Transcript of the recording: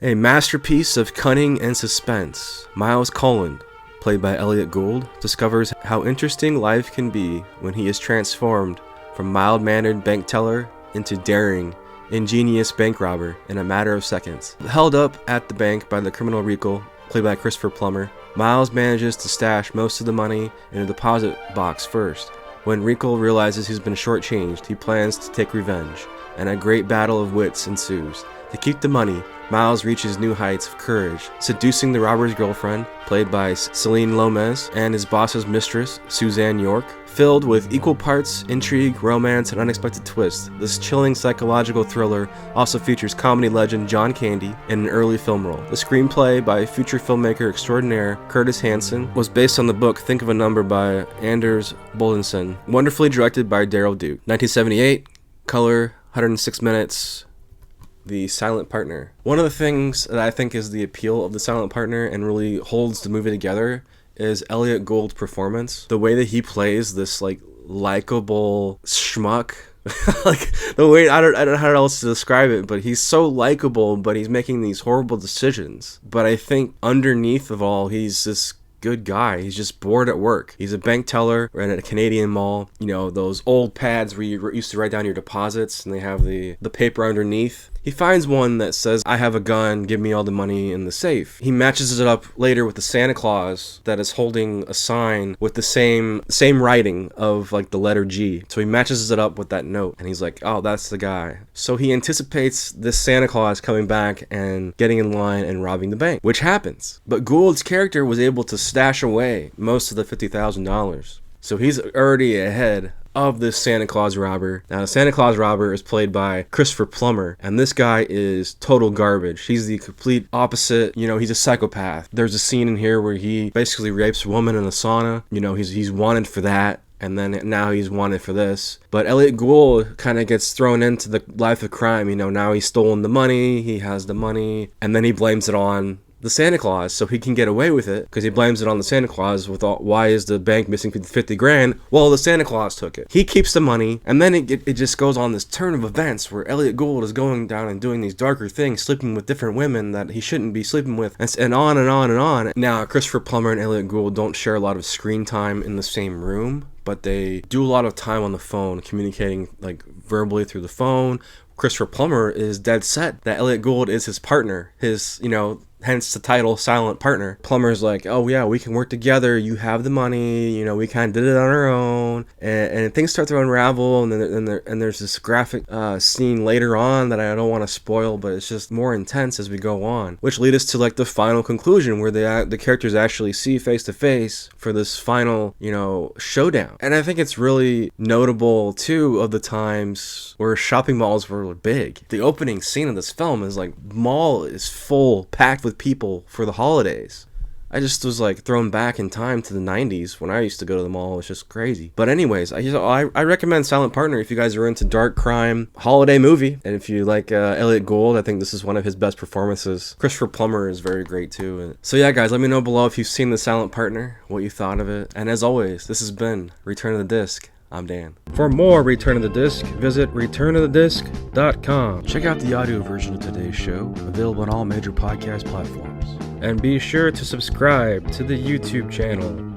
A masterpiece of cunning and suspense, Miles Cullen, played by Elliot Gould, discovers how interesting life can be when he is transformed from mild-mannered bank teller into daring, ingenious bank robber in a matter of seconds. Held up at the bank by the criminal Rico, played by Christopher Plummer, Miles manages to stash most of the money in a deposit box first. When Rico realizes he's been shortchanged, he plans to take revenge, and a great battle of wits ensues. To keep the money, Miles reaches new heights of courage, seducing the robber's girlfriend, played by Celine Lomez, and his boss's mistress, Suzanne York. Filled with equal parts intrigue, romance, and unexpected twists, this chilling psychological thriller also features comedy legend John Candy in an early film role. The screenplay by future filmmaker extraordinaire Curtis Hanson was based on the book Think of a Number by Anders Boldenson, wonderfully directed by Daryl Duke. 1978, color, 106 minutes. The Silent Partner. One of the things that I think is the appeal of The Silent Partner and really holds the movie together is Elliot Gould's performance. The way that he plays this likable schmuck. The way I don't know how else to describe it, but he's so likable, but he's making these horrible decisions. But I think underneath of all, he's this good guy. He's just bored at work. He's a bank teller at a Canadian mall. You know, those old pads where you used to write down your deposits and they have the paper underneath. He finds one that says, "I have a gun, give me all the money in the safe." He matches it up later with the Santa Claus that is holding a sign with the same writing of the letter G. So he matches it up with that note and he's like, oh, that's the guy. So he anticipates this Santa Claus coming back and getting in line and robbing the bank, which happens. But Gould's character was able to stash away most of the $50,000. So he's already ahead of this Santa Claus robber. Now, the Santa Claus robber is played by Christopher Plummer, and this guy is total garbage. He's the complete opposite. He's a psychopath. There's a scene in here where he basically rapes a woman in a sauna. He's wanted for that. And then now he's wanted for this. But Elliot Gould kind of gets thrown into the life of crime. Now he's stolen the money, he has the money, and then he blames it on the Santa Claus, so he can get away with it because he blames it on the Santa Claus with why is the bank missing 50 grand? Well, the Santa Claus took it. He keeps the money, and then it just goes on this turn of events where Elliot Gould is going down and doing these darker things, sleeping with different women that he shouldn't be sleeping with, and on and on and on. Now, Christopher Plummer and Elliot Gould don't share a lot of screen time in the same room, but they do a lot of time on the phone, communicating verbally through the phone. Christopher Plummer is dead set that Elliot Gould is his partner, hence the title Silent Partner. Plummer's like, oh yeah, we can work together, you have the money, we kind of did it on our own, and things start to unravel, and there's this graphic scene later on that I don't want to spoil, but it's just more intense as we go on, which lead us to the final conclusion where the characters actually see face to face for this final showdown. And I think it's really notable too of the times where shopping malls were big. The opening scene of this film is mall is full, packed with people for the holidays. I just was thrown back in time to the 90s when I used to go to the mall. It's just crazy. But anyways, I recommend Silent Partner if you guys are into dark crime holiday movie, and if you like Elliot Gould, I think this is one of his best performances. Christopher Plummer is very great too. So yeah, guys, let me know below if you've seen The Silent Partner, what you thought of it. And as always, this has been Return of the Disc. I'm Dan. For more Return of the Disc, visit returnofthedisc.com. Check out the audio version of today's show, available on all major podcast platforms. And be sure to subscribe to the YouTube channel.